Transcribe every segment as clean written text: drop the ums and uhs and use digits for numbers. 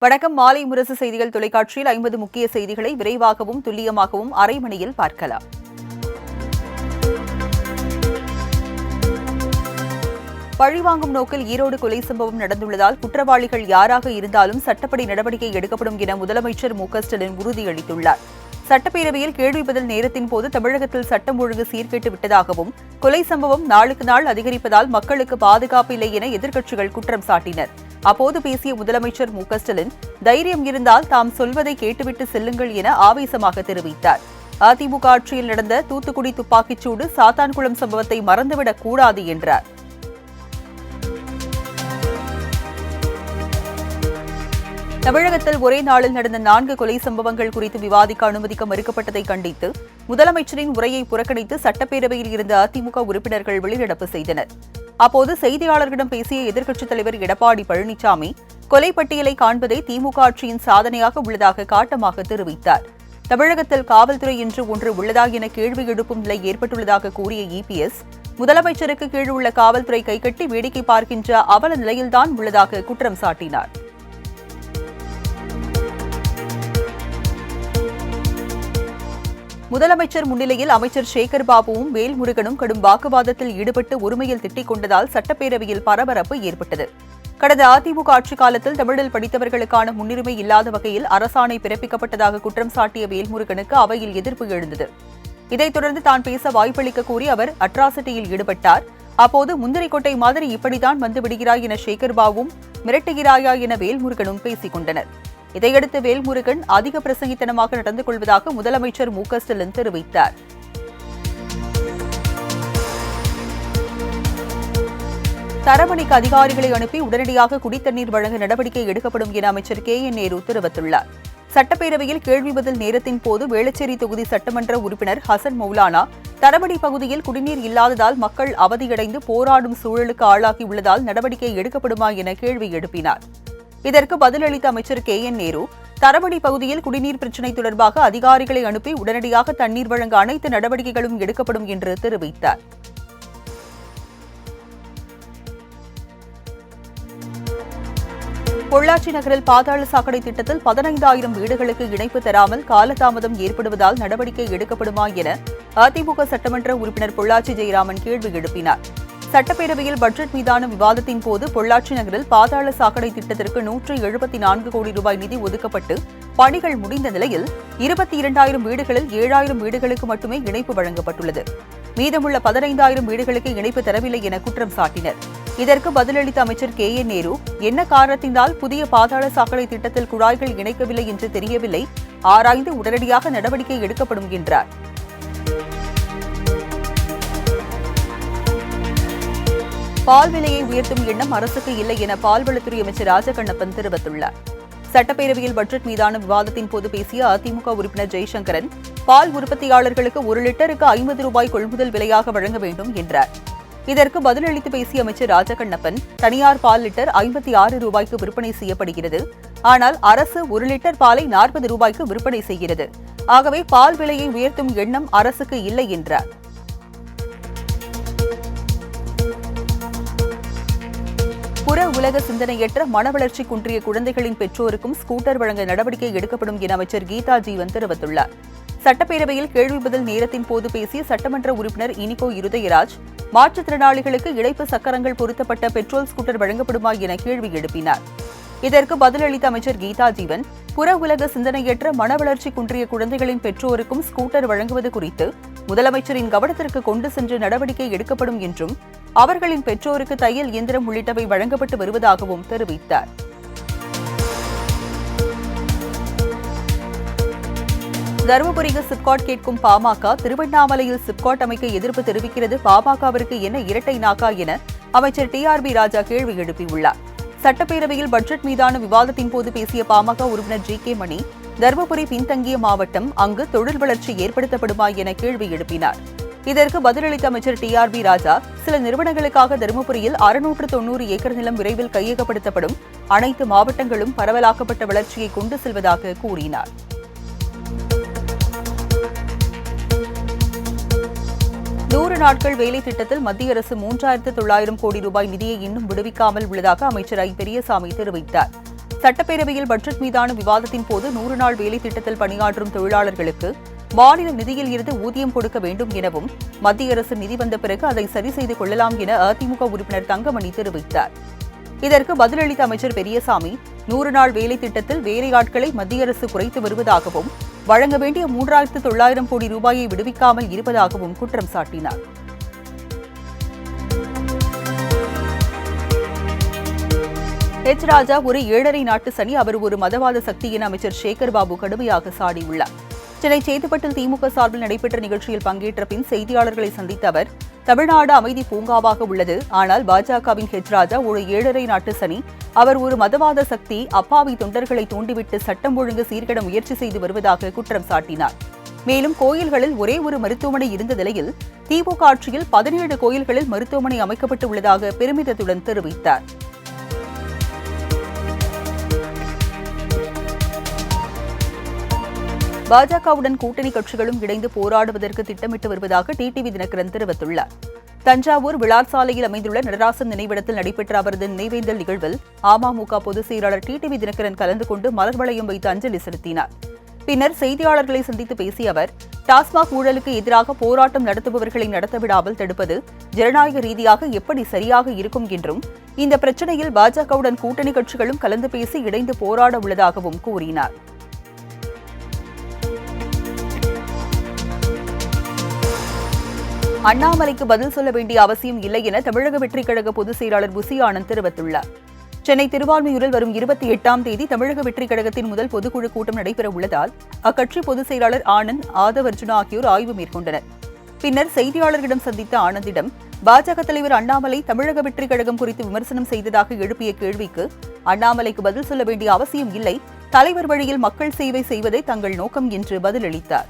வணக்கம். மாலை முரசு செய்திகள் தொலைக்காட்சியில் 50 முக்கிய செய்திகளை விரைவாகவும் துல்லியமாகவும் அரை மணியில் பார்க்கலாம். பழிவாங்கும் நோக்கில் ஈரோடு கொலை சம்பவம் நடந்துள்ளதால் குற்றவாளிகள் யாராக இருந்தாலும் சட்டப்படி நடவடிக்கை எடுக்கப்படும் என முதலமைச்சர் மு.க.ஸ்டாலின் உறுதியளித்துள்ளார். சட்டப்பேரவையில் கேள்வி பதில் நேரத்தின் போது தமிழகத்தில் சட்டம் ஒழுங்கு சீர்கெட்டு விட்டதாகவும் கொலை சம்பவம் நாளுக்கு நாள் அதிகரிப்பதால் மக்களுக்கு பாதுகாப்பு இல்லை என எதிர்க்கட்சிகள் குற்றம் சாட்டினர். அப்போது பேசிய முதலமைச்சர் மு.க.ஸ்டாலின் தைரியம் இருந்தால் தாம் சொல்வதை கேட்டுவிட்டு செல்லுங்கள் என ஆவேசமாக தெரிவித்தார். அதிமுக ஆட்சியில் நடந்த தூத்துக்குடி துப்பாக்கிச்சூடு சாத்தான்குளம் சம்பவத்தை மறந்துவிடக் கூடாது என்றார். தமிழகத்தில் ஒரே நாளில் நடந்த 4 கொலை சம்பவங்கள் குறித்து விவாதிக்க அனுமதிக்க மறுக்கப்பட்டதை கண்டித்து முதலமைச்சரின் உரையை புறக்கணித்து சட்டப்பேரவையில் இருந்த அதிமுக உறுப்பினர்கள் வெளிநடப்பு செய்தனர். அப்போது செய்தியாளர்களிடம் பேசிய எதிர்க்கட்சித் தலைவர் எடப்பாடி பழனிசாமி கொலை பட்டியலை காண்பதே திமுக ஆட்சியின் சாதனையாக உள்ளதாக காட்டமாக தெரிவித்தார். தமிழகத்தில் காவல்துறை என்று ஒன்று உள்ளதா என கேள்வி எழுப்பும் நிலை ஏற்பட்டுள்ளதாக கூறிய இபிஎஸ் முதலமைச்சருக்கு கீழ் உள்ள காவல்துறை கைகட்டி வேடிக்கை பார்க்கின்ற அவல நிலையில்தான் உள்ளதாக குற்றம் சாட்டினார். முதலமைச்சர் முன்னிலையில் அமைச்சர் சேகர் பாபுவும் வேல்முருகனும் கடும் வாக்குவாதத்தில் ஈடுபட்டு உரிமையில் திட்டிக் கொண்டதால் சட்டப்பேரவையில் பரபரப்பு ஏற்பட்டது. கடந்த அதிமுக ஆட்சிக் காலத்தில் தமிழில் படித்தவர்களுக்கான முன்னுரிமை இல்லாத வகையில் அரசாணை பிறப்பிக்கப்பட்டதாக குற்றம் சாட்டிய வேல்முருகனுக்கு அவையில் எதிர்ப்பு எழுந்தது. இதைத் தொடர்ந்து தான் பேச வாய்ப்பளிக்க கோரி அவர் அட்ராசிட்டியில் ஈடுபட்டார். அப்போது முந்திரிக்கொட்டை மாதிரி இப்படித்தான் வந்து விடுகிறாய் என சேகர் பாபுவும் மிரட்டுகிறாயா என வேல்முருகனும் பேசிக் கொண்டனர். இதையடுத்து வேல்முருகன் அதிக பிரசங்கித்தனமாக நடந்து கொள்வதாக முதலமைச்சர் மு.க.ஸ்டாலின் தெரிவித்தார். தரமணிக்கு அதிகாரிகளை அனுப்பி உடனடியாக குடித்தண்ணீர் வழங்க நடவடிக்கை எடுக்கப்படும் என அமைச்சர் கே.என். நேரு தெரிவித்துள்ளார். சட்டப்பேரவையில் கேள்வி பதில் நேரத்தின் போது வேளச்சேரி தொகுதி சட்டமன்ற உறுப்பினர் ஹசன் மௌலானா தரமணி பகுதியில் குடிநீர் இல்லாததால் மக்கள் அவதியடைந்து போராடும் சூழலுக்கு ஆளாகியுள்ளதால் நடவடிக்கை எடுக்கப்படுமா என கேள்வி எழுப்பினார். இதற்கு பதிலளித்த அமைச்சர் கே.என். நேரு தரமணி பகுதியில் குடிநீர் பிரச்சினை தொடர்பாக அதிகாரிகளை அனுப்பி உடனடியாக தண்ணீர் வழங்க அனைத்து நடவடிக்கைகளும் எடுக்கப்படும் என்று தெரிவித்தார். பொள்ளாச்சி நகரில் பாதாள சாக்கடை திட்டத்தில் 15,000 வீடுகளுக்கு இணைப்பு தராமல் காலதாமதம் ஏற்படுவதால் நடவடிக்கை எடுக்கப்படுமா என அதிமுக சட்டமன்ற உறுப்பினர் பொள்ளாச்சி ஜெயராமன் கேள்வி எழுப்பினார். சட்டப்பேரவையில் பட்ஜெட் மீதான விவாதத்தின் போது பொள்ளாச்சி நகரில் பாதாள சாக்கடை திட்டத்திற்கு 174 கோடி ரூபாய் நிதி ஒதுக்கப்பட்டு பணிகள் முடிந்த நிலையில் 22,000 வீடுகளில் 7,000 வீடுகளுக்கு மட்டுமே இணைப்பு வழங்கப்பட்டுள்ளது. மீதமுள்ள 15,000 வீடுகளுக்கு இணைப்பு தரவில்லை என குற்றம் சாட்டினர். இதற்கு பதிலளித்த அமைச்சர் கே.என். நேரு என்ன காரணத்தினால் புதிய பாதாள சாக்கடை திட்டத்தில் குழாய்கள் இணைக்கவில்லை என்று தெரியவில்லை, ஆராய்ந்து உடனடியாக நடவடிக்கை எடுக்கப்படும் என்றார். பால் விலையை உயர்த்தும் எண்ணம் அரசுக்கு இல்லை என பால்வளத்துறை அமைச்சர் ராஜகண்ணப்பன் தெரிவித்துள்ளார். சட்டப்பேரவையில் பட்ஜெட் மீதான விவாதத்தின் போது பேசிய அதிமுக உறுப்பினர் ஜெய்சங்கரன் பால் உற்பத்தியாளர்களுக்கு 1 லிட்டருக்கு 50 ரூபாய் கொள்முதல் விலையாக வழங்க வேண்டும் என்றார். இதற்கு பதிலளித்து பேசிய அமைச்சர் ராஜகண்ணப்பன் தனியார் பால் லிட்டர் 56 ரூபாய்க்கு விற்பனை செய்யப்படுகிறது. ஆனால் அரசு 1 லிட்டர் பாலை 40 ரூபாய்க்கு விற்பனை செய்கிறது. ஆகவே பால் விலையை உயர்த்தும் எண்ணம் அரசுக்கு இல்லை என்றார். புற உலக சிந்தனையற்ற மனவளர்ச்சி குன்றிய குழந்தைகளின் பெற்றோருக்கும் ஸ்கூட்டர் வழங்க நடவடிக்கை எடுக்கப்படும் என அமைச்சர் கீதா ஜீவன் தெரிவித்துள்ளார். சட்டப்பேரவையில் கேள்வி பதில் நேரத்தின் போது பேசிய சட்டமன்ற உறுப்பினர் இனிகோ இருதயராஜ் மாற்றுத்திறனாளிகளுக்கு இணைப்பு சக்கரங்கள் பொருத்தப்பட்ட பெட்ரோல் ஸ்கூட்டர் வழங்கப்படுமா என கேள்வி எழுப்பினார். இதற்கு பதிலளித்த அமைச்சர் கீதா ஜீவன் புற உலக சிந்தனையற்ற மனவளர்ச்சி குன்றிய குழந்தைகளின் பெற்றோருக்கும் ஸ்கூட்டர் வழங்குவது குறித்து முதலமைச்சரின் கவனத்திற்கு கொண்டு சென்று நடவடிக்கை எடுக்கப்படும் என்றும் அவர்களின் பெற்றோருக்கு தையல் இயந்திரம் உள்ளிட்டவை வழங்கப்பட்டு வருவதாகவும் தெரிவித்தார். தருமபுரிக்கு சிப்காட் கேட்கும் பாமக, திருவண்ணாமலையில் சிப்காட் அமைக்க எதிர்ப்பு தெரிவிக்கிறது பாமகவிற்கு என்ன இரட்டை நாக்கா என அமைச்சர் டி.ஆர்.பி. ராஜா கேள்வி எழுப்பியுள்ளார். சட்டப்பேரவையில் பட்ஜெட் மீதான விவாதத்தின் போது பேசிய பாமக உறுப்பினர் ஜி.கே. மணி தருமபுரி பின்தங்கிய மாவட்டம், அங்கு தொழில் வளர்ச்சி ஏற்படுத்தப்படுமா என கேள்வி எழுப்பினார். இதற்கு பதிலளித்த அமைச்சர் டி.ஆர்.பி. ராஜா சில நிறுவனங்களுக்காக தருமபுரியில் 690 ஏக்கர் நிலம் விரைவில் கையகப்படுத்தப்படும், அனைத்து மாவட்டங்களும் பரவலாக்கப்பட்ட வளர்ச்சியை கொண்டு செல்வதாக கூறினார். நூறு நாட்கள் வேலை திட்டத்தில் மத்திய அரசு 3,900 கோடி ரூபாய் நிதியை இன்னும் விடுவிக்காமல் உள்ளதாக அமைச்சர் ஐ. பெரியசாமி தெரிவித்தார். சட்டப்பேரவையில் பட்ஜெட் மீதான விவாதத்தின் போது 100 நாள் வேலை திட்டத்தில் பணியாற்றும் தொழிலாளர்களுக்கு மாநில நிதியில் இருந்து ஊதியம் கொடுக்க வேண்டும் எனவும் மத்திய அரசு நிதி வந்த பிறகு அதை சரி செய்து கொள்ளலாம் என அதிமுக உறுப்பினர் தங்கமணி தெரிவித்தார். இதற்கு பதிலளித்த அமைச்சர் பெரியசாமி 100 நாள் வேலை திட்டத்தில் வேலையாட்களை மத்திய அரசு குறைத்து வருவதாகவும் வழங்க வேண்டிய 3900 கோடி ரூபாயை விடுவிக்காமல் இருப்பதாகவும் குற்றம் சாட்டினார். ராஜா ஒரு 7.5 நாட்டு சனி, அவர் ஒரு மதவாத சக்தி என அமைச்சர் சேகர் பாபு கடுமையாக சாடியுள்ளார். சென்னை சேத்துப்பட்டில் திமுக சார்பில் நடைபெற்ற நிகழ்ச்சியில் பங்கேற்ற பின் செய்தியாளர்களை சந்தித்த அவர், தமிழ்நாடு அமைதி பூங்காவாக உள்ளது, ஆனால் பாஜகவின் ராஜா ஒரு 7.5 நாட்டு சனி, அவர் ஒரு மதவாத சக்தி, அப்பாவி தொண்டர்களை தூண்டிவிட்டு சட்டம் ஒழுங்கு சீர்கெட முயற்சி செய்து வருவதாக குற்றம் சாட்டினார். மேலும் கோயில்களில் ஒரே ஒரு மருத்துவமனை இருந்த நிலையில் திமுக ஆட்சியில் 17 கோயில்களில் மருத்துவமனை அமைக்கப்பட்டு உள்ளதாக பெருமிதத்துடன் தெரிவித்தார். பாஜகவுடன் கூட்டணி கட்சிகளும் இணைந்து போராடுவதற்கு திட்டமிட்டு வருவதாக டிடிவி தினகரன் தெரிவித்துள்ளார். தஞ்சாவூர் விளார் சாலையில் அமைந்துள்ள நடராசன் நினைவிடத்தில் நடைபெற்ற அவரது நினைவேந்தல் நிகழ்வில் அமமுக பொதுச் செயலாளர் டிடிவி தினகரன் கலந்து கொண்டு மலர் வளையம் வைத்து அஞ்சலி செலுத்தினார். பின்னர் செய்தியாளர்களை சந்தித்து பேசிய அவர், டாஸ்மாக் ஊழலுக்கு எதிராக போராட்டம் நடத்துபவர்களை நடத்தவிடாமல் தடுப்பது ஜனநாயக ரீதியாக எப்படி சரியாக இருக்கும் என்றும், இந்த பிரச்சினையில் பாஜகவுடன் கூட்டணி கட்சிகளும் கலந்து பேசி இணைந்து போராட உள்ளதாகவும் கூறினார். அண்ணாமலைக்கு பதில் சொல்ல வேண்டிய அவசியம் இல்லை என தமிழக வெற்றிக் கழக பொதுச் செயலாளர் புசி ஆனந்த் தெரிவித்துள்ளார். சென்னை திருவான்மியூரில் வரும் 28ஆம் தேதி தமிழக வெற்றிக் கழகத்தின் முதல் பொதுக்குழு கூட்டம் நடைபெற உள்ளதால் அக்கட்சி பொதுச் செயலாளர் ஆனந்த், ஆதவ் அர்ஜுனா ஆகியோர் ஆய்வு மேற்கொண்டனர். பின்னர் செய்தியாளர்களிடம் சந்தித்த ஆனந்திடம் பாஜக தலைவர் அண்ணாமலை தமிழக வெற்றிக் கழகம் குறித்து விமர்சனம் செய்ததாக எழுப்பிய கேள்விக்கு, அண்ணாமலைக்கு பதில் சொல்ல வேண்டிய அவசியம் இல்லை, தலைவர் வழியில் மக்கள் சேவை செய்வதே தங்கள் நோக்கம் என்று பதிலளித்தார்.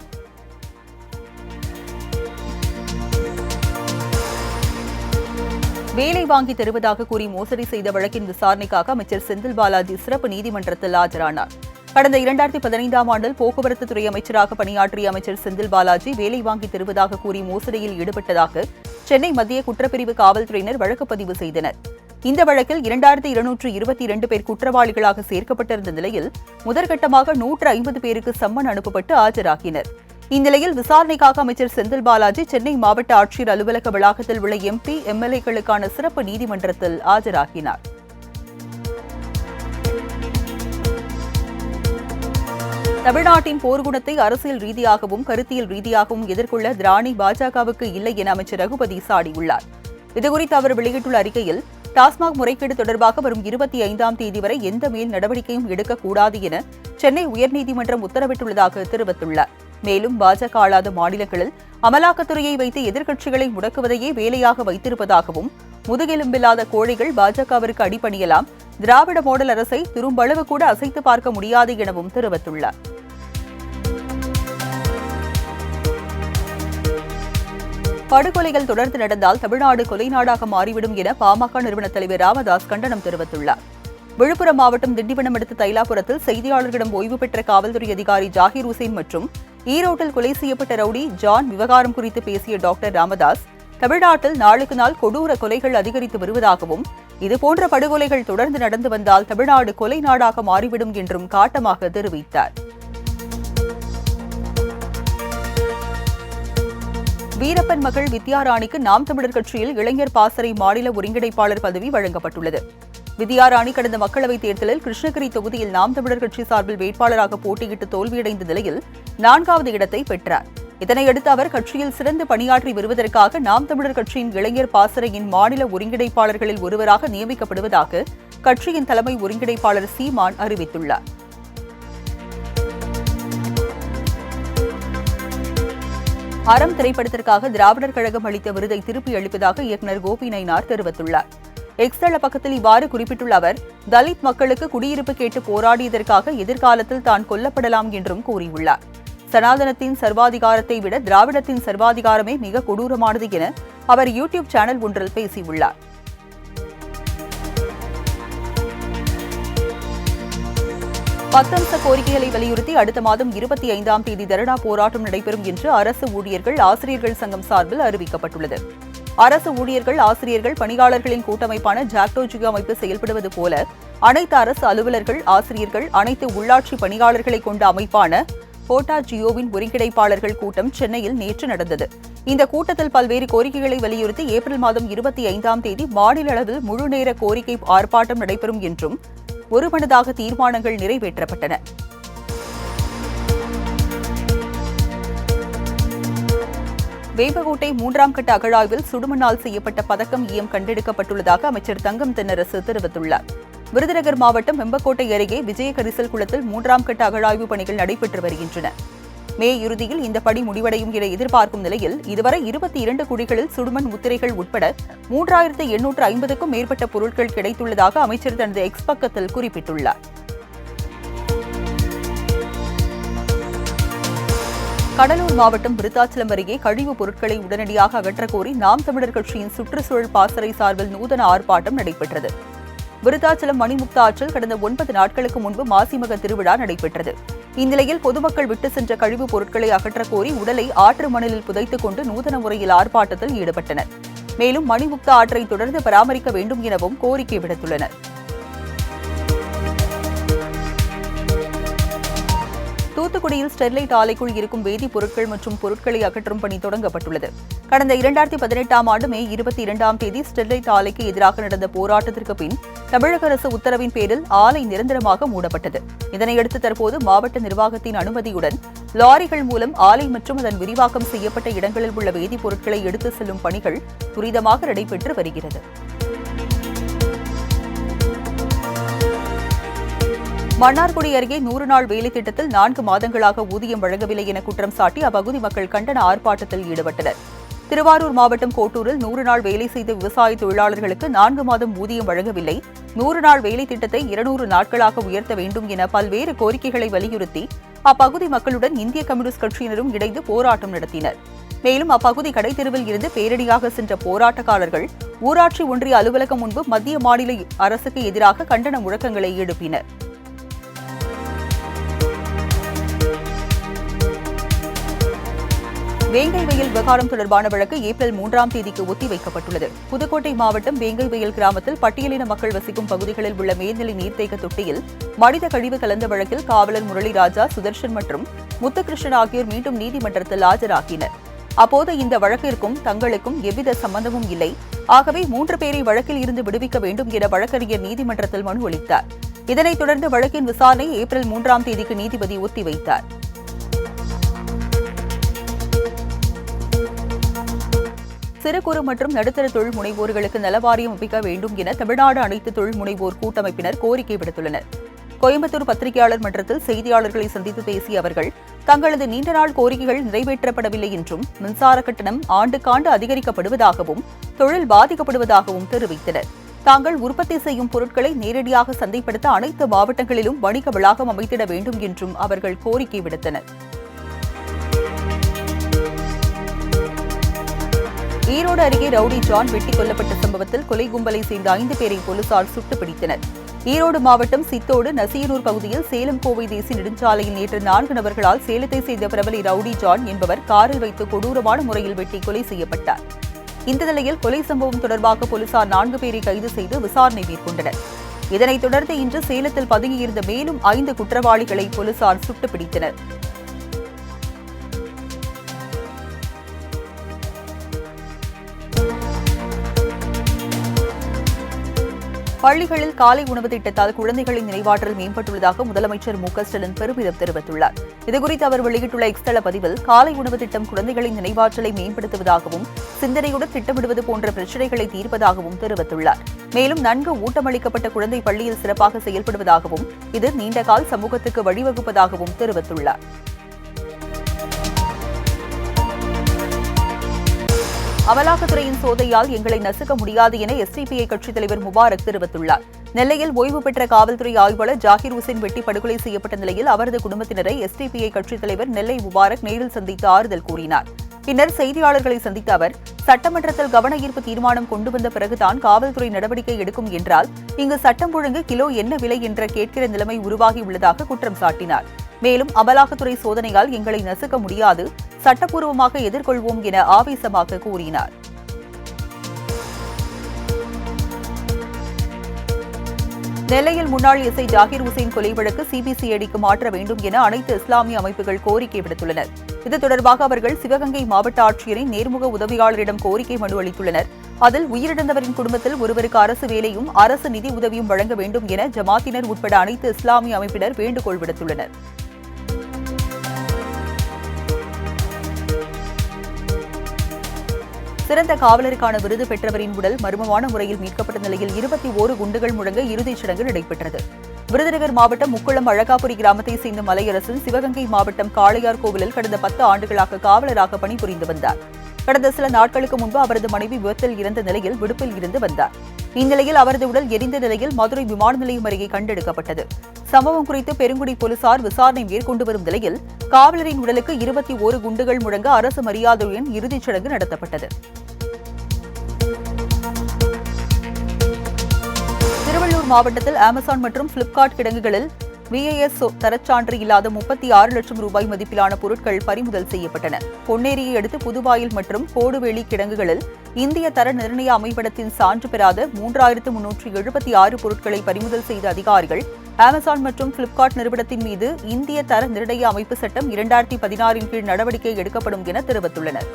வேலை வாங்கி தருவதாக கூறி மோசடி செய்த வழக்கின் விசாரணைக்காக அமைச்சர் செந்தில் பாலாஜி சிறப்பு நீதிமன்றத்தில் ஆஜரானார். கடந்த 2015ஆம் ஆண்டில் போக்குவரத்து துறை அமைச்சராக பணியாற்றிய அமைச்சர் செந்தில் பாலாஜி வேலை வாங்கி தருவதாக கூறி மோசடியில் ஈடுபட்டதாக சென்னை மத்திய குற்றப்பிரிவு காவல்துறையினர் வழக்கு பதிவு செய்தனர். இந்த வழக்கில் 2222 பேர் குற்றவாளிகளாக சேர்க்கப்பட்டிருந்த நிலையில் முதற்கட்டமாக 150 பேருக்கு சம்மன் அனுப்பப்பட்டு ஆஜராகினர். இந்நிலையில் விசாரணைக்காக அமைச்சர் செந்தில் பாலாஜி சென்னை மாவட்ட ஆட்சியர் அலுவலக வளாகத்தில் உள்ள MP, MLA-க்களுக்கான சிறப்பு நீதிமன்றத்தில் ஆஜராகினார். தமிழ்நாட்டின் போர்க்குணத்தை அரசியல் ரீதியாகவும் கருத்தியல் ரீதியாகவும் எதிர்கொள்ள திராணி பாஜகவுக்கு இல்லை என அமைச்சர் ரகுபதி சாடியுள்ளார். இதுகுறித்து அவர் வெளியிட்டுள்ள அறிக்கையில், டாஸ்மாக் முறைகேடு தொடர்பாக வரும் 25ஆம் தேதி வரை எந்த மேல் நடவடிக்கையும் எடுக்கக்கூடாது என சென்னை உயர்நீதிமன்றம் உத்தரவிட்டுள்ளதாக தெரிவித்துள்ளார். மேலும் பாஜக ஆளாத மாநிலங்களில் அமலாக்கத்துறையை வைத்து எதிர்க்கட்சிகளை முடக்குவதையே வேலையாக வைத்திருப்பதாகவும், முதுகெலும்பில்லாத கோழைகள் பாஜகவிற்கு அடிபணியலாம், திராவிட மாடல் அரசை துரும்பளவு கூட அசைத்து பார்க்க முடியாது எனவும் தெரிவித்துள்ளார். படுகொலைகள் தொடர்ந்து நடந்தால் தமிழ்நாடு கொலை நாடாக மாறிவிடும் என பாமக நிறுவன தலைவர் ராமதாஸ் கண்டனம் தெரிவித்துள்ளார். விழுப்புரம் மாவட்டம் திண்டிவனம் அடுத்த தைலாபுரத்தில் செய்தியாளர்களிடம் ஓய்வு பெற்ற காவல்துறை அதிகாரி ஜாகிர் உசேன் மற்றும் ஈரோட்டில் கொலை செய்யப்பட்ட ரவுடி ஜான் விவகாரம் குறித்து பேசிய டாக்டர் ராமதாஸ், தமிழ்நாட்டில் நாளுக்கு நாள் கொடூர கொலைகள் அதிகரித்து வருவதாகவும், இதுபோன்ற படுகொலைகள் தொடர்ந்து நடந்து வந்தால் தமிழ்நாடு கொலை நாடாக மாறிவிடும் என்றும் காட்டமாக தெரிவித்தார். வீரப்பன் மகள் வித்யாராணிக்கு நாம் தமிழர் கட்சியில் இளைஞர் பாசறை மாநில ஒருங்கிணைப்பாளர் பதவி வழங்கப்பட்டுள்ளது. வித்யாராணி கடந்த மக்களவைத் தேர்தலில் கிருஷ்ணகிரி தொகுதியில் நாம் தமிழர் கட்சி சார்பில் வேட்பாளராக போட்டியிட்டு தோல்வியடைந்த நிலையில் 4வது இடத்தை பெற்றார். இதனையடுத்து அவர் கட்சியில் சிறந்து பணியாற்றி வருவதற்காக நாம் தமிழர் கட்சியின் இளைஞர் பாசறையின் மாநில ஒருங்கிணைப்பாளர்களில் ஒருவராக நியமிக்கப்படுவதாக கட்சியின் தலைமை ஒருங்கிணைப்பாளர் சீமான் அறிவித்துள்ளார். அறம் திரைப்படத்திற்காக திராவிடர் கழகம் அளித்த விருதை திருப்பி அளிப்பதாக இயக்குநர் கோபி நயினார் தெரிவித்துள்ளார். எக்ஸ் தள பக்கத்தில் இவ்வாறு குறிப்பிட்டுள்ள அவர், தலித் மக்களுக்கு குடியிருப்பு கேட்டு போராடியதற்காக எதிர்காலத்தில் தான் கொல்லப்படலாம் என்றும் கூறியுள்ளார். சனாதனத்தின் சர்வாதிகாரத்தை விட திராவிடத்தின் சர்வாதிகாரமே மிக கொடூரமானது என அவர் யூடியூப் சேனல் ஒன்றில் பேசியுள்ளார். பத்தம்ச கோரிக்கைகளை வலியுறுத்தி அடுத்த மாதம் 25ஆம் தேதி தர்ணா போராட்டம் நடைபெறும் என்று அரசு ஊழியர்கள் ஆசிரியர்கள் சங்கம் சார்பில் அறிவிக்கப்பட்டுள்ளது. அரசு ஊழியர்கள், ஆசிரியர்கள், பணியாளர்களின் கூட்டமைப்பான ஜாக்டோ ஜியோ அமைப்பு செயல்படுவது போல அனைத்து அரசு அலுவலர்கள், ஆசிரியர்கள், அனைத்து உள்ளாட்சி பணியாளர்களை கொண்ட அமைப்பான கோட்டா ஜியோவின் ஒருங்கிணைப்பாளர்கள் கூட்டம் சென்னையில் நேற்று நடந்தது. இந்த கூட்டத்தில் பல்வேறு கோரிக்கைகளை வலியுறுத்தி ஏப்ரல் மாதம் 25ஆம் தேதி மாநில அளவில் முழுநேர கோரிக்கை ஆர்ப்பாட்டம் நடைபெறும் என்றும் ஒருமனதாக தீர்மானங்கள் நிறைவேற்றப்பட்டன. வேம்பகோட்டை 3ஆம் கட்ட அகழாய்வில் சுடுமண்ணால் செய்யப்பட்ட பதக்கம் ஈயம் கண்டெடுக்கப்பட்டுள்ளதாக அமைச்சர் தங்கம் தென்னரசு தெரிவித்துள்ளார். விருதுநகர் மாவட்டம் வெம்பக்கோட்டை அருகே விஜயகரிசல் குளத்தில் 3ஆம் கட்ட அகழாய்வு பணிகள் நடைபெற்று வருகின்றன. மே இறுதியில் இந்த பணி முடிவடையும் என எதிர்பார்க்கும் நிலையில் இதுவரை 22 குழிகளில் சுடுமண் முத்திரைகள் உட்பட 3850க்கும் மேற்பட்ட பொருட்கள் கிடைத்துள்ளதாக அமைச்சர் தனது எக்ஸ் பக்கத்தில் குறிப்பிட்டுள்ளார். கடலூர் மாவட்டம் விருத்தாச்சலம் அருகே கழிவுப் பொருட்களை உடனடியாக அகற்றக்கோரி நாம் தமிழர் கட்சியின் சுற்றுச்சூழல் பாசறை சார்பில் நூதன ஆர்ப்பாட்டம் நடைபெற்றது. விருத்தாச்சலம் மணிமுக்தா ஆற்றில் கடந்த 9 நாட்களுக்கு முன்பு மாசிமக திருவிழா நடைபெற்றது. இந்நிலையில் பொதுமக்கள் விட்டு சென்ற கழிவுப் பொருட்களை அகற்றக்கோரி உடலை ஆற்று மணலில் புதைத்துக் கொண்டு நூதன முறையில் ஆர்ப்பாட்டத்தில் ஈடுபட்டனர். மேலும் மணிமுக்தா ஆற்றை தொடர்ந்து பராமரிக்க வேண்டும் எனவும் கோரிக்கை விடுத்துள்ளனர். தூத்துக்குடியில் ஸ்டெர்லைட் ஆலைக்குள் இருக்கும் வேதிப் பொருட்கள் மற்றும் பொருட்களை அகற்றும் பணி தொடங்கப்பட்டுள்ளது. கடந்த 2018ஆம் ஆண்டு மே 22ஆம் தேதி ஸ்டெர்லைட் ஆலைக்கு எதிராக நடந்த போராட்டத்திற்கு பின் தமிழக அரசு உத்தரவின் பேரில் ஆலை நிரந்தரமாக மூடப்பட்டது. இதனையடுத்து தற்போது மாவட்ட நிர்வாகத்தின் அனுமதியுடன் லாரிகள் மூலம் ஆலை மற்றும் அதன் விரிவாக்கம் செய்யப்பட்ட இடங்களில் உள்ள வேதிப் பொருட்களை எடுத்துச் செல்லும் பணிகள் துரிதமாக நடைபெற்று வருகிறது. மன்னார்குடி அருகே 100 நாள் வேலை திட்டத்தில் 4 மாதங்களாக ஊதியம் வழங்கவில்லை என குற்றம் சாட்டி அப்பகுதி மக்கள் கண்டன ஆர்ப்பாட்டத்தில் ஈடுபட்டனர். திருவாரூர் மாவட்டம் கோட்டூரில் 100 நாள் வேலை செய்த விவசாய தொழிலாளர்களுக்கு 4 மாதம் ஊதியம் வழங்கவில்லை, 100 நாள் வேலை திட்டத்தை 200 நாட்களாக உயர்த்த வேண்டும் என பல்வேறு கோரிக்கைகளை வலியுறுத்தி அப்பகுதி மக்களுடன் இந்திய கம்யூனிஸ்ட் கட்சியினரும் இணைந்து போராட்டம் நடத்தினர். மேலும் அப்பகுதி கடைத்தெருவில் இருந்து பேரணியாக சென்ற போராட்டக்காரர்கள் ஊராட்சி ஒன்றிய அலுவலகம் முன்பு மத்திய மாநில அரசுக்கு எதிராக கண்டன முழக்கங்களை எழுப்பினர். வேங்கை வயல் விவகாரம் தொடர்பான வழக்கு ஏப்ரல் 3ஆம் தேதிக்கு ஒத்திவைக்கப்பட்டுள்ளது. புதுக்கோட்டை மாவட்டம் வேங்கை வயல் கிராமத்தில் பட்டியலின மக்கள் வசிக்கும் பகுதிகளில் உள்ள மேல்நிலை நீர்த்தேக்க தொட்டியில் மனித கழிவு கலந்த வழக்கில் காவலர் முரளிராஜா, சுதர்ஷன் மற்றும் முத்துகிருஷ்ணன் ஆகியோர் மீண்டும் நீதிமன்றத்தில் ஆஜராகினர். அப்போது இந்த வழக்கிற்கும் தங்களுக்கும் எவ்வித சம்பந்தமும் இல்லை, ஆகவே 3 பேரை வழக்கில் இருந்து விடுவிக்க வேண்டும் என வழக்கறிஞர் நீதிமன்றத்தில் மனு அளித்தார். இதனைத் தொடர்ந்து வழக்கின் விசாரணை ஏப்ரல் 3ஆம் தேதிக்கு நீதிபதி ஒத்திவைத்தார். சிறு குறு மற்றும் நடுத்தர தொழில் முனைவோர்களுக்கு நலவாரியம் அமைக்க வேண்டும் என தமிழ்நாடு அனைத்து தொழில் முனைவோர் கூட்டமைப்பினர் கோரிக்கை விடுத்துள்ளனர். கோயம்புத்தூர் பத்திரிகையாளர் மன்றத்தில் செய்தியாளர்களை சந்தித்து பேசிய அவர்கள் தங்களது நீண்ட நாள் கோரிக்கைகள் நிறைவேற்றப்படவில்லை என்றும், மின்சார கட்டணம் ஆண்டுக்காண்டு அதிகரிக்கப்படுவதாகவும், தொழில் பாதிக்கப்படுவதாகவும் தெரிவித்தனர். தாங்கள் உற்பத்தி செய்யும் பொருட்களை நேரடியாக சந்தைப்படுத்த அனைத்து மாவட்டங்களிலும் வணிக வளாகம் அமைத்திட வேண்டும் என்றும் அவர்கள் கோரிக்கை விடுத்தனர். ஈரோடு அருகே ரவுடி ஜான் வெட்டிக் கொல்லப்பட்ட சம்பவத்தில் கொலை கும்பலை சேர்ந்த 5 பேரை போலீசார் சுட்டுப் பிடித்தனர். ஈரோடு மாவட்டம் சித்தோடு நசியனூர் பகுதியில் சேலம் கோவை தேசிய நெடுஞ்சாலையில் நேற்று 4 நபர்களால் சேலத்தை சேர்ந்த பிரபல ரவுடி ஜான் என்பவர் காரில் வைத்து கொடூரமான முறையில் வெட்டி கொலை செய்யப்பட்டார். இந்த நிலையில் கொலை சம்பவம் தொடர்பாக போலீசார் 4 பேரை கைது செய்து விசாரணை மேற்கொண்டனர். இதனைத் தொடர்ந்து இன்று சேலத்தில் பதுங்கியிருந்த மேலும் 5 குற்றவாளிகளை போலீசார் சுட்டுப் பிடித்தனர். பள்ளிகளில் காலை உணவு திட்டத்தால் குழந்தைகளின் நினைவாற்றல் மேம்பட்டுள்ளதாக முதலமைச்சர் மு.க.ஸ்டாலின் பெருமிதம் தெரிவித்துள்ளார். இதுகுறித்து அவர் வெளியிட்டுள்ள எக்ஸ்தல பதிவில் காலை உணவு திட்டம் குழந்தைகளின் நினைவாற்றலை மேம்படுத்துவதாகவும், சிந்தனையுடன் திட்டமிடுவது போன்ற பிரச்சினைகளை தீர்ப்பதாகவும் தெரிவித்துள்ளார். மேலும் நன்கு ஊட்டமளிக்கப்பட்ட குழந்தை பள்ளியில் சிறப்பாக செயல்படுவதாகவும், இது நீண்டகால சமூகத்துக்கு வழிவகுப்பதாகவும் தெரிவித்துள்ளார். அமலாக்கத்துறையின் சோதனையால் எங்களை நசுக்க முடியாது என எஸ்டிபிஐ கட்சித் தலைவர் முபாரக் தெரிவித்துள்ளார். நெல்லையில் ஓய்வு பெற்ற காவல்துறை ஆய்வாளர் ஜாகிர் ஹுசேன் வெட்டி படுகொலை செய்யப்பட்ட நிலையில் அவரது குடும்பத்தினரை எஸ்டிபிஐ கட்சித் தலைவர் நெல்லை முபாரக் நேரில் சந்தித்து ஆறுதல் கூறினார். பின்னர் செய்தியாளர்களை சந்தித்த அவர், சட்டமன்றத்தில் கவன ஈர்ப்பு தீர்மானம் கொண்டு வந்த பிறகுதான் காவல்துறை நடவடிக்கை எடுக்கும் என்றால் இங்கு சட்டம் ஒழுங்கு கிலோ என்ன விலை என்ற கேட்கிற நிலைமை உருவாகியுள்ளதாக குற்றம் சாட்டினார். மேலும் அமலாக்கத்துறை சோதனையால் எங்களை நசுக்க முடியாது, சட்டப்பூர்வமாக எதிர்கொள்வோம் என ஆவேசமாக கூறினார். நெல்லையில் முன்னாள் எஸ்ஐ ஜாகிர் உசேன் கொலை வழக்கு சிபிசிஐடிக்கு மாற்ற வேண்டும் என அனைத்து இஸ்லாமிய அமைப்புகள் கோரிக்கை விடுத்துள்ளனர். இது தொடர்பாக அவர்கள் சிவகங்கை மாவட்ட ஆட்சியரின் நேர்முக உதவியாளரிடம் கோரிக்கை மனு அளித்துள்ளனர். அதில் உயிரிழந்தவரின் குடும்பத்தில் ஒருவருக்கு அரசு வேலையும் அரசு நிதி உதவியும் வழங்க வேண்டும் என ஜமாத்தினர் உட்பட அனைத்து இஸ்லாமிய அமைப்பினர் வேண்டுகோள் விடுத்துள்ளனர். சிறந்த காவலருக்கான விருது பெற்றவரின் உடல் மர்மமான முறையில் மீட்கப்பட்ட நிலையில் 21 குண்டுகள் முழங்க இறுதிச் சடங்கு நடைபெற்றது. விருதுநகர் மாவட்டம் முக்குளம் அழகாபுரி கிராமத்தைச் சேர்ந்த மலையரசன் சிவகங்கை மாவட்டம் காளையார் கோவிலில் கடந்த 10 ஆண்டுகளாக காவலராக பணிபுரிந்து வந்தார். கடந்த சில நாட்களுக்கு முன்பு அவரது மனைவி விபத்தில் இறந்த நிலையில் விடுப்பில் இருந்து வந்தார். இந்நிலையில் அவரது உடல் எரிந்த நிலையில் மதுரை விமான நிலையம் அருகே கண்டெடுக்கப்பட்டது. சம்பவம் குறித்து பெருங்குடி போலீசார் விசாரணை மேற்கொண்டு வரும் நிலையில் காவலரின் உடலுக்கு 21 குண்டுகள் முழங்க அரசு மரியாதையுடன் இறுதிச் சடங்கு நடத்தப்பட்டது. திருவள்ளூர் மாவட்டத்தில் அமேசான் மற்றும் பிளிப்கார்ட் கிடங்குகளில் VIS தரச்சான்று இல்லாத 36 லட்சம் ரூபாய் மதிப்பிலான பொருட்கள் பறிமுதல் செய்யப்பட்டன. பொன்னேரியை அடுத்து புதுவாயில் மற்றும் கோடுவேலி கிடங்குகளில் இந்திய தர நிர்ணய அமைப்பிடத்தின் சான்று பெறாத 3376 பொருட்களை பறிமுதல் செய்த அதிகாரிகள் அமேசான் மற்றும் பிளிப்கார்ட் நிறுவனத்தின் மீது இந்திய தர நிர்ணய அமைப்பு சட்டம் 2016 கீழ் நடவடிக்கை எடுக்கப்படும் என தெரிவித்துள்ளனர்.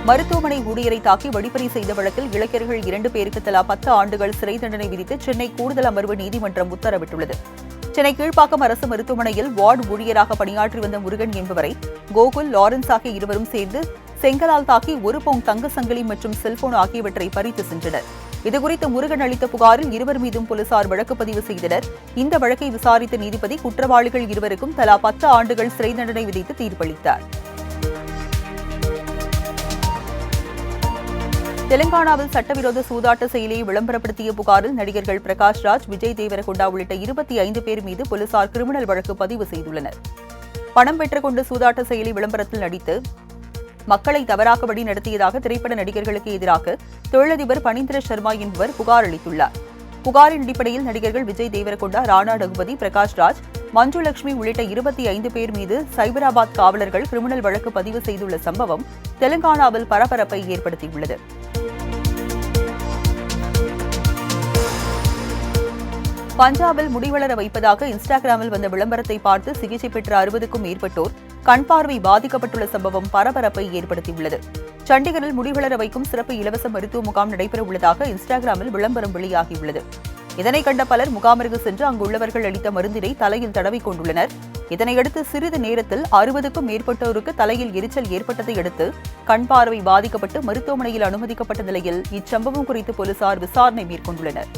மருத்துவமனை ஊழியரை தாக்கி வழிப்பறி செய்த வழக்கில் இளைஞர்கள் 2 பேருக்கு தலா 10 ஆண்டுகள் சிறை தண்டனை விதித்து சென்னை கூடுதல் அமர்வு நீதிமன்றம் உத்தரவிட்டுள்ளது. சென்னை கீழ்ப்பாக்கம் அரசு மருத்துவமனையில் வார்டு ஊழியராக பணியாற்றி வந்த முருகன் என்பவரை கோகுல், லாரன்ஸ் ஆகிய இருவரும் சேர்ந்து செங்கலால் தாக்கி 1 பவுன் தங்க சங்கிலி மற்றும் செல்போன் ஆகியவற்றை பறித்து சென்றனர். இதுகுறித்து முருகன் அளித்த புகாரில் இருவர் மீதும் போலீசார் வழக்கு பதிவு செய்தனர். இந்த வழக்கை விசாரித்த நீதிபதி குற்றவாளிகள் இருவருக்கும் தலா 10 ஆண்டுகள் சிறை தண்டனை விதித்து தீர்ப்பளித்தார். தெலுங்கானாவில் சட்டவிரோத சூதாட்ட செயலியை விளம்பரப்படுத்திய புகாரில் நடிகர்கள் பிரகாஷ் ராஜ், விஜய் தேவரகொண்டா உள்ளிட்ட 25 பேர் மீது போலீசார் கிரிமினல் வழக்கு பதிவு செய்துள்ளனர். பணம் பெற்றுக் கொண்டு சூதாட்ட செயலி விளம்பரத்தில் நடித்து மக்களை தவறாக வழி நடத்தியதாக திரைப்பட நடிகர்களுக்கு எதிராக தொழிலதிபர் பனீந்திர சர்மா என்பவர் புகார் அளித்துள்ளார். புகாரின் அடிப்படையில் நடிகர்கள் விஜய் தேவரகொண்டா, ராணா டகுபதி, பிரகாஷ் ராஜ், மஞ்சு லட்சுமி உள்ளிட்ட 25 பேர் மீது சைபராபாத் காவலர்கள் கிரிமினல் வழக்கு பதிவு செய்துள்ள சம்பவம் தெலுங்கானாவில் பரபரப்பை ஏற்படுத்தியுள்ளது. பஞ்சாபில் முடிவளர வைப்பதாக இன்ஸ்டாகிராமில் வந்த விளம்பரத்தை பார்த்து சிகிச்சை பெற்ற 60க்கும் மேற்பட்டோர் கண் பார்வை பாதிக்கப்பட்டுள்ள சம்பவம் பரபரப்பை ஏற்படுத்தியுள்ளது. சண்டிகரில் முடிவளர வைக்கும் சிறப்பு இலவச மருத்துவ முகாம் நடைபெற உள்ளதாக இன்ஸ்டாகிராமில் விளம்பரம் வெளியாகியுள்ளது. இதனை கண்ட பலர் முகாமிற்கு சென்று அங்குள்ளவர்கள் அளித்த மருந்தினை தலையில் தடவிக் கொண்டுள்ளனர். இதனையடுத்து சிறிது நேரத்தில் 60க்கும் மேற்பட்டோருக்கு தலையில் எரிச்சல் ஏற்பட்டதை அடுத்து கண் பார்வை பாதிக்கப்பட்டு மருத்துவமனையில் அனுமதிக்கப்பட்ட நிலையில் இச்சம்பவம் குறித்து போலீசார் விசாரணை மேற்கொண்டுள்ளனர்.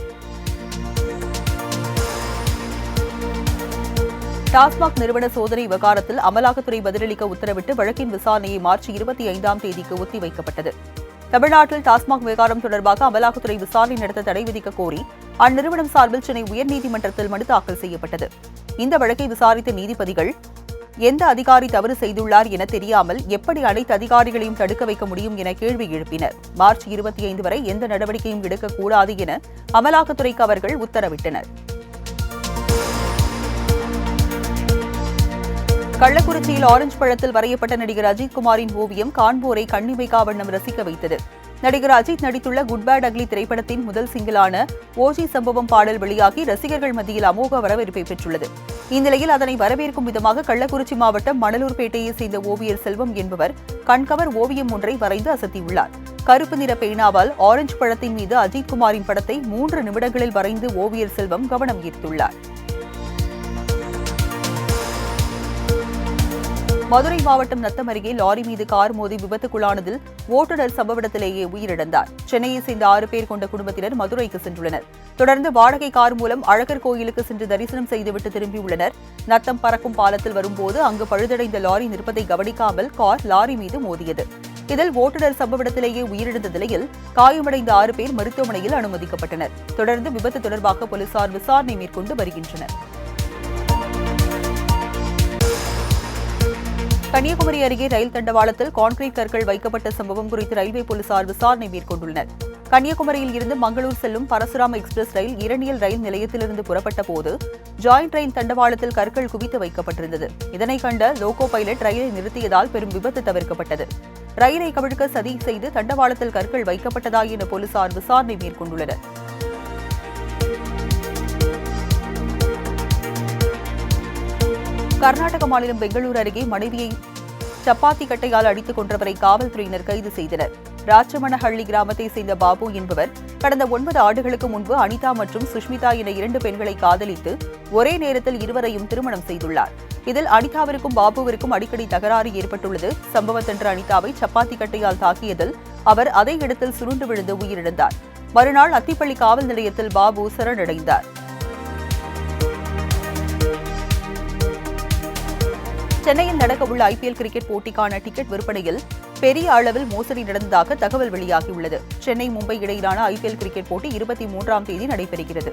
டாஸ்மாக் நிறுவன சோதனை விவகாரத்தில் அமலாக்கத்துறை பதிலளிக்க உத்தரவிட்டு வழக்கின் விசாரணையை மார்ச் 25ஆம் தேதிக்கு ஒத்திவைக்கப்பட்டது. தமிழ்நாட்டில் டாஸ்மாக் விவகாரம் தொடர்பாக அமலாக்கத்துறை விசாரணை நடத்த தடை விதிக்க கோரி அந்நிறுவனம் சார்பில் சென்னை உயர்நீதிமன்றத்தில் மனு தாக்கல் செய்யப்பட்டது. இந்த வழக்கை விசாரித்த நீதிபதிகள் எந்த அதிகாரி தவறு செய்துள்ளார் என தெரியாமல் எப்படி அனைத்து அதிகாரிகளையும் தடுக்க வைக்க முடியும் என கேள்வி எழுப்பினர். மார்ச் 25 வரை எந்த நடவடிக்கையும் எடுக்கக்கூடாது என அமலாக்கத்துறைக்கு அவர்கள் உத்தரவிட்டனர். கள்ளக்குறிச்சியில் ஆரஞ்சு பழத்தில் வரையப்பட்ட நடிகர் அஜித்குமாரின் ஓவியம் காண்போரை கண்ணிமைக்கா வண்ணம் ரசிக்க வைத்தது. நடிகர் அஜித் நடித்துள்ள குட் பேட் அக்லி திரைப்படத்தின் முதல் சிங்கிளான ஓஜி சம்பவம் பாடல் வெளியாகி ரசிகர்கள் மத்தியில் அமோக வரவேற்பை பெற்றுள்ளது. இந்நிலையில் அதனை வரவேற்கும் விதமாக கள்ளக்குறிச்சி மாவட்டம் மணலூர்பேட்டையை சேர்ந்த ஓவியர் செல்வம் என்பவர் கண்கவர் ஓவியம் ஒன்றை வரைந்து அசத்தியுள்ளார். கருப்பு நிற பேனாவால் ஆரஞ்சு பழத்தின் மீது அஜித்குமாரின் படத்தை 3 நிமிடங்களில் வரைந்து ஓவியர் செல்வம் கவனம் ஈர்த்துள்ளார். மதுரை மாவட்டம் நத்தம் அருகே லாரி மீது கார் மோதி விபத்துக்குள்ளானதில் ஓட்டுநர் சம்பவ இடத்திலேயே உயிரிழந்தார். சென்னையை சேர்ந்த 6 பேர் கொண்ட குடும்பத்தினர் மதுரைக்கு சென்றுள்ளனர். தொடர்ந்து வாடகை கார் மூலம் அழகர் கோயிலுக்கு சென்று தரிசனம் செய்துவிட்டு திரும்பியுள்ளனர். நத்தம் பறக்கும் பாலத்தில் வரும்போது அங்கு பழுதடைந்த லாரி நிற்பதை கவனிக்காமல் கார் லாரி மீது மோதியது. இதில் ஓட்டுநர் சம்பவ இடத்திலேயே உயிரிழந்த நிலையில் காயமடைந்த 6 பேர் மருத்துவமனையில் அனுமதிக்கப்பட்டனர். தொடர்ந்து விபத்து தொடர்பாக போலீசார் விசாரணை மேற்கொண்டு வருகின்றனர். கன்னியாகுமரி அருகே ரயில் தண்டவாளத்தில் கான்கிரீட் கற்கள் வைக்கப்பட்ட சம்பவம் குறித்து ரயில்வே போலீசார் விசாரணை மேற்கொண்டுள்ளனர். கன்னியாகுமரியில் இருந்து மங்களூர் செல்லும் பரசுராம் எக்ஸ்பிரஸ் ரயில் இரணியல் ரயில் நிலையத்திலிருந்து புறப்பட்ட போது ஜாயிண்ட் ரயில் தண்டவாளத்தில் கற்கள் குவித்து வைக்கப்பட்டிருந்தது. இதனை கண்ட லோகோ பைலட் ரயிலை நிறுத்தியதால் பெரும் விபத்து தவிர்க்கப்பட்டது. ரயிலை கவிழ்க்க சதி செய்து தண்டவாளத்தில் கற்கள் வைக்கப்பட்டதா என போலீசார் விசாரணை மேற்கொண்டுள்ளனர். கர்நாடக மாநிலம் பெங்களூரு அருகே மனைவியை சப்பாத்தி கட்டையால் அடித்துக் கொன்றவரை காவல்துறையினர் கைது செய்தனர். ராச்சமணஹள்ளி கிராமத்தை சேர்ந்த பாபு என்பவர் கடந்த 9 ஆண்டுகளுக்கு முன்பு அனிதா மற்றும் சுஷ்மிதா என 2 பெண்களை காதலித்து ஒரே நேரத்தில் இருவரையும் திருமணம் செய்துள்ளார். இதில் அனிதாவிற்கும் பாபுவிற்கும் அடிக்கடி தகராறு ஏற்பட்டுள்ளது. சம்பவத்தன்று அனிதாவை சப்பாத்தி கட்டையால் தாக்கியதில் அவர் அதே இடத்தில் சுருண்டு விழுந்து உயிரிழந்தார். மறுநாள் அத்திப்பள்ளி காவல் நிலையத்தில் பாபு சரணடைந்தார். சென்னையில் நடக்கவுள்ள IPL கிரிக்கெட் போட்டிக்கான டிக்கெட் விற்பனையில் பெரிய அளவில் மோசடி நடந்ததாக தகவல் வெளியாகியுள்ளது. சென்னை மும்பை இடையிலான IPL கிரிக்கெட் போட்டி 23ஆம் தேதி நடைபெறுகிறது.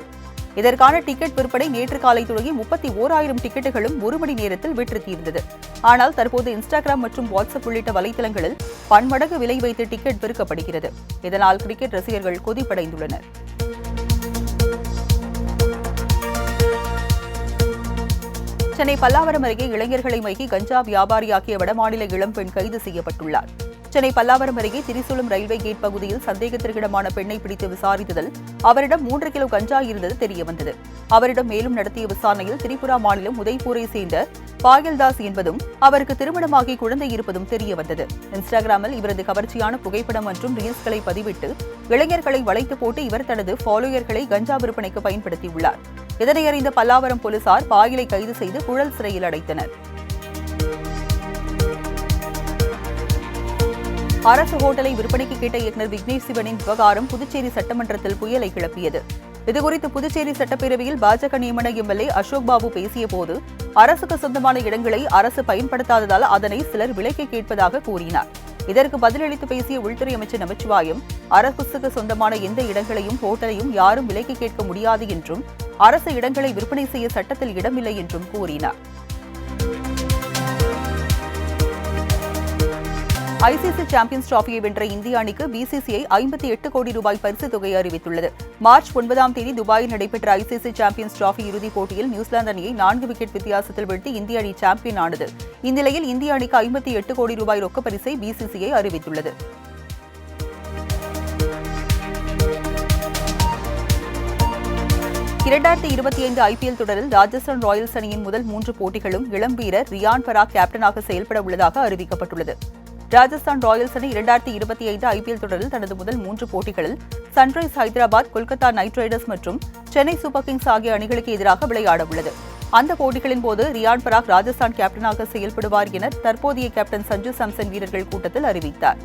இதற்கான டிக்கெட் விற்பனை நேற்று காலை தொடங்கி 31,000 டிக்கெட்டுகளும் 1 மணி நேரத்தில் விற்று தீர்ந்தது. ஆனால் தற்போது இன்ஸ்டாகிராம் மற்றும் வாட்ஸ்அப் உள்ளிட்ட வலைதளங்களில் பன்மடங்கு விலை வைத்து டிக்கெட் விற்கப்படுகிறது. இதனால் கிரிக்கெட் ரசிகர்கள் கொதிப்படைந்துள்ளனர். சென்னை பல்லாவரம் அருகே இளைஞர்களை மைக்கி கஞ்சா வியாபாரியாக்கிய வடமாநில இளம்பெண் கைது செய்யப்பட்டுள்ளார். சென்னை பல்லாவரம் அருகே திரிசூலம் ரயில்வே கேட் பகுதியில் சந்தேகத்திற்கிடமான பெண்ணை பிடித்து விசாரித்ததில் அவரிடம் 3 கிலோ கஞ்சா இருந்தது தெரியவந்தது. அவரிடம் மேலும் நடத்திய விசாரணையில் திரிபுரா மாநிலம் உதய்பூரை சேர்ந்த பாயல்தாஸ் என்பதும் அவருக்கு திருமணமாகி குழந்தை இருப்பதும் தெரியவந்தது. இன்ஸ்டாகிராமில் இவரது கவர்ச்சியான புகைப்படம் மற்றும் ரீல்ஸ்களை பதிவிட்டு இளைஞர்களை வளைத்து போட்டு இவர் தனது ஃபாலோயர்களை கஞ்சா விற்பனைக்கு பயன்படுத்தியுள்ளார். இதனை அறிந்த பல்லாவரம் போலீசார் பாயிலை கைது செய்து புழல் சிறையில் அடைத்தனர். அரசு ஹோட்டலை விற்பனைக்கு கேட்ட இயக்குநர் விக்னேஷ் சிவனின் விவகாரம் புதுச்சேரி சட்டமன்றத்தில் புயலை கிளப்பியது. இதுகுறித்து புதுச்சேரி சட்டப்பேரவையில் பாஜக நியமன MLA அசோக் பாபு பேசிய போது அரசுக்கு சொந்தமான இடங்களை அரசு பயன்படுத்தாததால் அதனை சிலர் விலைக்கு கேட்பதாக கூறினார். இதற்கு பதிலளித்து பேசிய உள்துறை அமைச்சர் நமச்சிவாயம், அரசுக்கு சொந்தமான எந்த இடங்களையும் ஹோட்டலையும் யாரும் விலைக்கு கேட்க முடியாது என்றும் அரசு இடங்களை விற்பனை செய்ய சட்டத்தில் இடமில்லை என்றும் கூறினார். ICC சாம்பியன்ஸ் டிராபியை வென்ற இந்திய அணிக்கு BCCI 58 கோடி ரூபாய் பரிசுத் தொகை அறிவித்துள்ளது. மார்ச் 9ஆம் தேதி துபாயில் நடைபெற்ற ICC சாம்பியன்ஸ் டிராபி இறுதிப் போட்டியில் நியூசிலாந்து அணியை 4 விக்கெட் வித்தியாசத்தில் வீழ்த்தி இந்திய அணி சாம்பியன் ஆனது. இந்நிலையில் இந்திய அணிக்கு 58 கோடி ரூபாய் ரொக்க பரிசை BCCI அறிவித்துள்ளது. IPL தொடரில் ராஜஸ்தான் ராயல்ஸ் அணியின் முதல் 3 போட்டிகளும் இளம் வீரர் ரியான் பராக் கேப்டனாக செயல்பட உள்ளதாக அறிவிக்கப்பட்டுள்ளது. ராஜஸ்தான் ராயல்ஸ் அணி 2025 IPL தொடரில் தனது முதல் 3 போட்டிகளில் sunrise Hyderabad, Kolkata night Riders மற்றும் சென்னை சூப்பர் கிங்ஸ் ஆகிய அணிகளுக்கு எதிராக விளையாட உள்ளது. அந்த போட்டிகளின் போது ரியான் பராக் ராஜஸ்தான் கேப்டனாக செயல்படுவார் என தற்போதைய கேப்டன் சஞ்சு சாம்சன் வீரர்கள் கூட்டத்தில் அறிவித்தார்.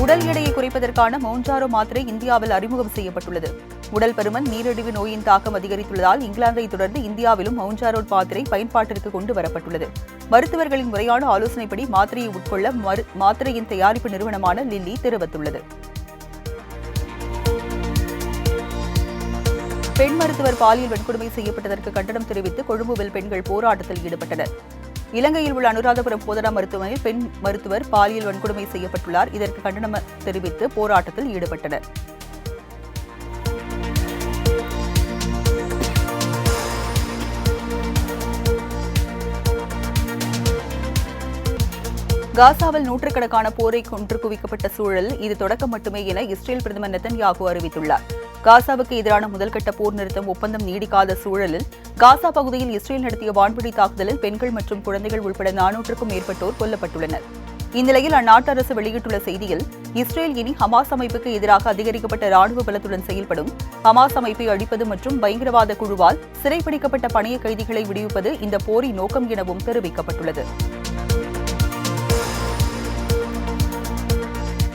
உடல் எடையை குறைப்பதற்கான மவுஞ்சாரோ மாத்திரை இந்தியாவில் அறிமுகம் செய்யப்பட்டுள்ளது. உடல் பருமன், நீரிழிவு நோயின் தாக்கம் அதிகரித்துள்ளதால் இங்கிலாந்தை தொடர்ந்து இந்தியாவிலும் மவுஞ்சாரோ மாத்திரை பயன்பாட்டிற்கு கொண்டு வரப்பட்டுள்ளது. மருத்துவர்களின் முறையான ஆலோசனைப்படி மாத்திரையை உட்கொள்ள மாத்திரையின் தயாரிப்பு நிறுவனமான லில்லி தெரிவித்துள்ளது. பெண் மருத்துவர் பாலியல் வன்கொடுமை செய்யப்பட்டதற்கு கண்டனம் தெரிவித்து கொழும்புவில் பெண்கள் போராட்டத்தில் ஈடுபட்டனர். இலங்கையில் உள்ள அனுராதபுரம் போதனா மருத்துவமனையில் பெண் மருத்துவர் பாலியல் வன்கொடுமை செய்யப்பட்டுள்ளார். இதற்கு கண்டனம் தெரிவித்து போராட்டத்தில் ஈடுபட்டனர். காசாவில் நூற்றுக்கணக்கான போரை கொன்று குவிக்கப்பட்ட சூழலில் இது தொடக்கம் மட்டுமே என இஸ்ரேல் பிரதமர் நெதன்யாகு அறிவித்துள்ளார். காசாவுக்கு எதிரான முதல்கட்ட போர் நிறுத்தம் ஒப்பந்தம் நீடிக்காத சூழலில் காசா பகுதியில் இஸ்ரேல் நடத்திய வான்வெளி தாக்குதலில் பெண்கள் மற்றும் குழந்தைகள் உட்பட 400க்கும் மேற்பட்டோர் கொல்லப்பட்டுள்ளனர். இந்நிலையில் அந்நாட்டு அரசு வெளியிட்டுள்ள செய்தியில், இஸ்ரேல் இனி ஹமாஸ் அமைப்புக்கு எதிராக அதிகரிக்கப்பட்ட ராணுவ பலத்துடன் செயல்படும். ஹமாஸ் அமைப்பை அழிப்பது மற்றும் பயங்கரவாத குழுவால் சிறைப்பிடிக்கப்பட்ட பணைய கைதிகளை விடுவிப்பது இந்த போரின் நோக்கம் எனவும் தெரிவிக்கப்பட்டுள்ளது.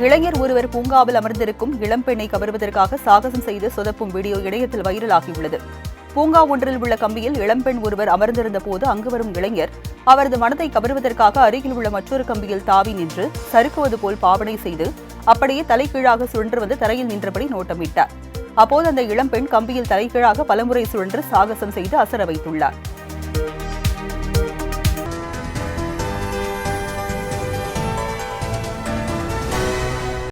இளைஞர் ஒருவர் பூங்காவில் அமர்ந்திருக்கும் இளம்பெண்ணை கவர்வதற்காக சாகசம் செய்து சொதப்பும் வீடியோ இணையத்தில் வைரலாகியுள்ளது. பூங்கா ஒன்றில் உள்ள கம்பியில் இளம்பெண் ஒருவர் அமர்ந்திருந்த போது அங்கு வரும் இளைஞர் அவரது மனதை கவர்வதற்காக அருகில் உள்ள மற்றொரு கம்பியில் தாவி நின்று சறுக்குவது போல் பாவனை செய்து அப்படியே தலைகீழாக சுழன்று வந்து தரையில் நின்றபடி நோட்டமிட்டார். அப்போது அந்த இளம்பெண் கம்பியில் தலைகீழாக பலமுறை சுழன்று சாகசம் செய்து அசர வைத்துள்ளார்.